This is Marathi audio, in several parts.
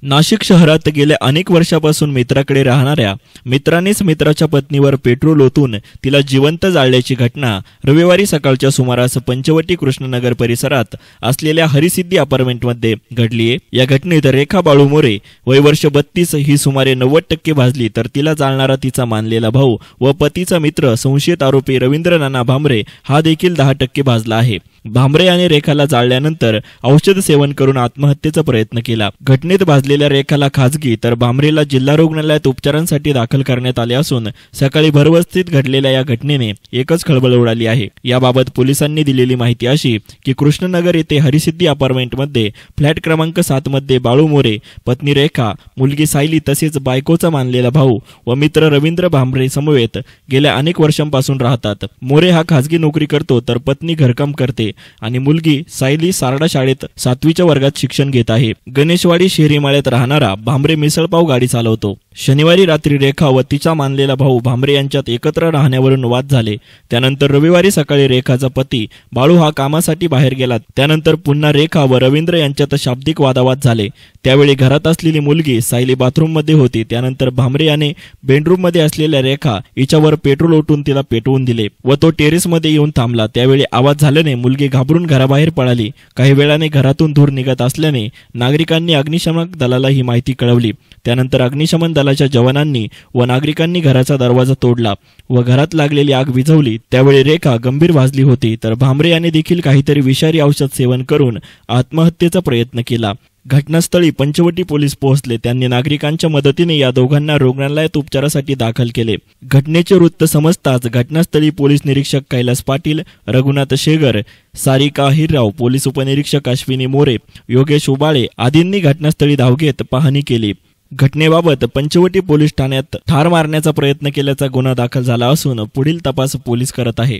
नाशिक शहरात गेल्या अनेक वर्षापासून मित्राकडे राहणाऱ्या मित्रानेच मित्राच्या पत्नीवर पेट्रोल ओतून तिला जिवंत जाळल्याची घटना रविवारी सकाळच्या सुमारास पंचवटी कृष्णनगर परिसरात असलेल्या हरिसिद्धी अपार्टमेंटमध्ये घडलीये। या घटनेत रेखा बाळू मोरे वय वर्ष 32 ही सुमारे 90% भाजली, तर तिला जाळणारा तिचा मानलेला भाऊ व पतीचा मित्र संशयित आरोपी रवींद्र नाना भामरे हा देखील 10% भाजला आहे। भामरे याने रेखाला जाळल्यानंतर औषध सेवन करून आत्महत्येचा प्रयत्न केला। घटनेत भाजलेल्या रेखाला खासगी तर भामरेला जिल्हा रुग्णालयात उपचारांसाठी दाखल करण्यात आले असून सकाळी भरवस्तीत घडलेल्या या घटनेने एकच खळबळ उडाली आहे। याबाबत पोलिसांनी दिलेली माहिती अशी की कृष्णनगर येथे हरिसिद्धी अपार्टमेंटमध्ये फ्लॅट क्रमांक 7 मध्ये बाळू मोरे, पत्नी रेखा, मुलगी सायली तसेच बायकोचा मानलेला भाऊ व मित्र रवींद्र भामरे समवेत गेल्या अनेक वर्षांपासून राहतात। मोरे हा खासगी नोकरी करतो तर पत्नी घरकाम करते आणि मुलगी सायली सारडा शाळेत 7वीच्या वर्गात शिक्षण घेत आहे। गणेशवाडी शहरीमाळ्यात राहणारा भामरे मिसळपाव गाडी चालवतो। शनिवारी रात्री रेखा व तिचा मानलेला भाऊ भामरे यांच्यात एकत्र राहण्यावरून वाद झाले। त्यानंतर रविवारी सकाळी रेखाचा पती बाळू हा कामासाठी बाहेर गेला। त्यानंतर पुन्हा रेखा व रवींद्र यांच्यात शाब्दिक वादावाद झाले। त्यावेळी घरात असलेली मुलगी सायली बाथरूम मध्ये होती। त्यानंतर भामरे याने बेडरूम मध्ये असलेल्या रेखा हिच्यावर पेट्रोल ओतून तिला पेटवून दिले व तो टेरेस मध्ये येऊन थांबला। त्यावेळी आवाज झाल्याने मुलगी घाबरून घराबाहेर पळाली। काही वेळाने घरातून धूर निघत असल्याने नागरिकांनी अग्निशमन दलाला ही माहिती कळवली। त्यानंतर अग्निशमन दलाच्या जवानांनी व नागरिकांनी घराचा दरवाजा तोडला व घरात लागलेली आग विझवली। त्यावेळी रेखा गंभीर भाजली होती, तर भामरे याने देखील काहीतरी विषारी औषध सेवन करून आत्महत्येचा प्रयत्न केला। घटनास्थळी पंचवटी पोलीस पोहोचले। त्यांनी नागरिकांच्या मदतीने या दोघांना रुग्णालयात उपचारासाठी दाखल केले। घटनेचे वृत्त समजताच घटनास्थळी पोलीस निरीक्षक कैलास पाटील, रघुनाथ शेगर, सारिका हिरराव, पोलीस उपनिरीक्षक अश्विनी मोरे, योगेश उबाळे आदींनी घटनास्थळी धाव घेत पाहणी केली। घटनेबाबत पंचवटी पोलीस ठाण्यात ठार मारण्याचा प्रयत्न केल्याचा गुन्हा दाखल झाला असून पुढील तपास पोलीस करत आहे।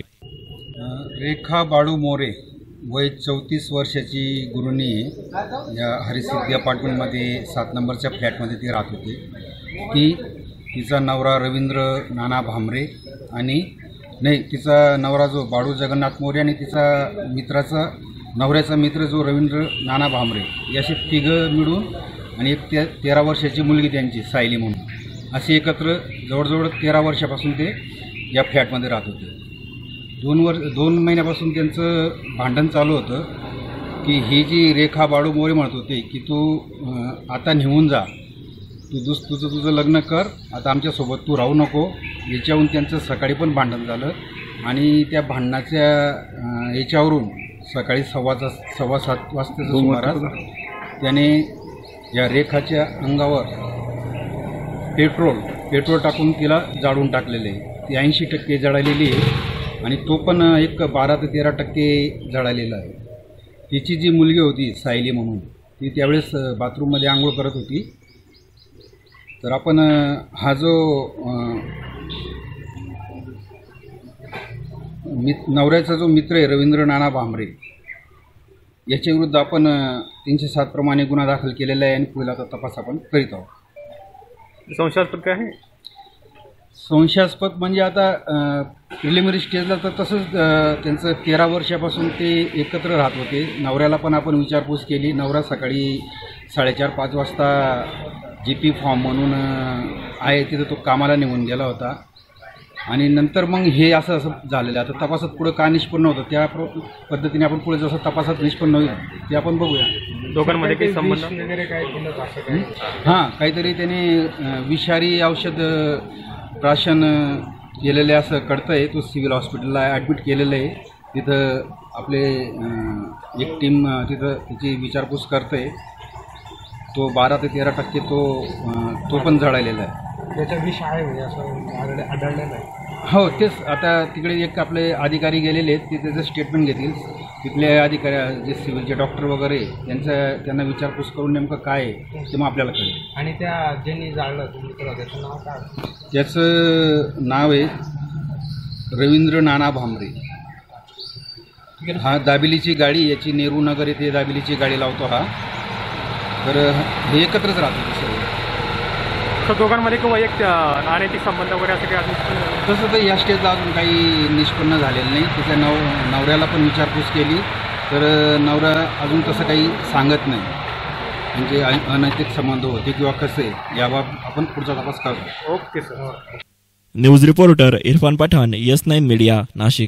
रेखा बाळू मोरे वय 34 वर्षाची गृहिणी या हरिसिद्धी अपार्टमेंटमध्ये 7 नंबरच्या फ्लॅटमध्ये ती राहत होती। तिचा नवरा रवींद्र नाना भामरे आणि तिचा नवरा जो बाळू जगन्नाथ मोरे आणि तिचा नवऱ्याचा मित्र जो रवींद्र नाना भामरे असे तिघं मिळून आणि एक 13 वर्षाची मुलगी त्यांची सायली म्हणून असे एकत्र जवळजवळ 13 वर्षापासून ते या फ्लॅटमध्ये राहत होते। 2 महिन्यापासून त्यांचं भांडण चालू होतं की ही जी रेखा बाळू मोरे म्हणत होते की तू आता निघून जा, तुझं लग्न कर, आता आमच्यासोबत तू राहू नको। याच्यावरून त्यांचं सकाळी पण भांडण झालं आणि त्या भांडणाच्या याच्यावरून सकाळी 6:15 वाजता सुमारास त्याने या रेखाच्या अंगावर पेट्रोल टाकून तिला जाळून टाकलेले आहे। ती 80% जळालेली आहे आणि तो पण एक 12 ते 13% जळालेला आहे। तिची जी मुलगी होती सायली म्हणून ती त्यावेळेस बाथरूममध्ये आंघोळ करत होती। तर आपण हा जो नवऱ्याचा जो मित्र आहे रवींद्र नाना भामरे याच्या विरुद्ध आपण 307 प्रमाणे गुन्हा दाखल केलेला आहे आणि पुढील आता तपास आपण करीत आहोत। संशयास्पद काय आहे? संशयास्पद म्हणजे आता प्रिलिमिनरी स्टेजला तर तसंच त्यांचं 13 वर्षापासून ते एकत्र राहत होते। नवऱ्याला पण आपण विचारपूस केली। नवरा सकाळी 4:30-5 वाजता GP फॉर्म म्हणून आहे तिथं तो कामाला निघून गेला होता आणि नंतर मग हे असं झालेलं आहे। आता तपासात पुढं का निष्पन्न होतं त्या पद्धतीने आपण पुढे जसं तपासात निष्पन्न होईल ते आपण बघूया। दोघांमध्ये काही संबंध वगैरे काय हां, काहीतरी त्याने विषारी औषध प्राशन केलेले असं कळतंय। तो सिव्हिल हॉस्पिटलला ॲडमिट केलेलं आहे। तिथं आपले एक टीम तिथं त्याची विचारपूस करते। तो 12 ते 13% तो पण जळालेला आहे। त्याचा विष आहे म्हणजे असं आढळलेलं आहे। हो, तेच आता तिकडे एक आपले अधिकारी गेलेले आहेत, ते त्याचं स्टेटमेंट घेतील। तिथले अधिकारी जे सिव्हिलचे डॉक्टर वगैरे त्यांना विचारपूस करून नेमकं काय आहे ते मग आपल्याला कळेल। आणि त्या ज्यांनी जाळलं त्याचं नाव काय? त्याचं नाव आहे रवींद्र नाना भामरे। हा दाबिलीची गाडी याची नेहरू नगर येथे दाबिलीची गाडी लावतो हा। तर हे एकत्रच राहतो सर्व। तर दोघांमध्ये किंवा एक अनैतिक संबंध वगैरे असं काही तसं तर या स्टेजला अजून काही निष्पन्न झालेलं नाही। तिच्या नवऱ्याला पण विचारपूस केली तर नवरा अजून तसं काही सांगत नाही। म्हणजे अनैतिक संबंध होते किंवा कसे याबाबत आपण पुढचा तपास करतो. Okay sir. News reporter Irfan Pathan, YES9 media, Nashik.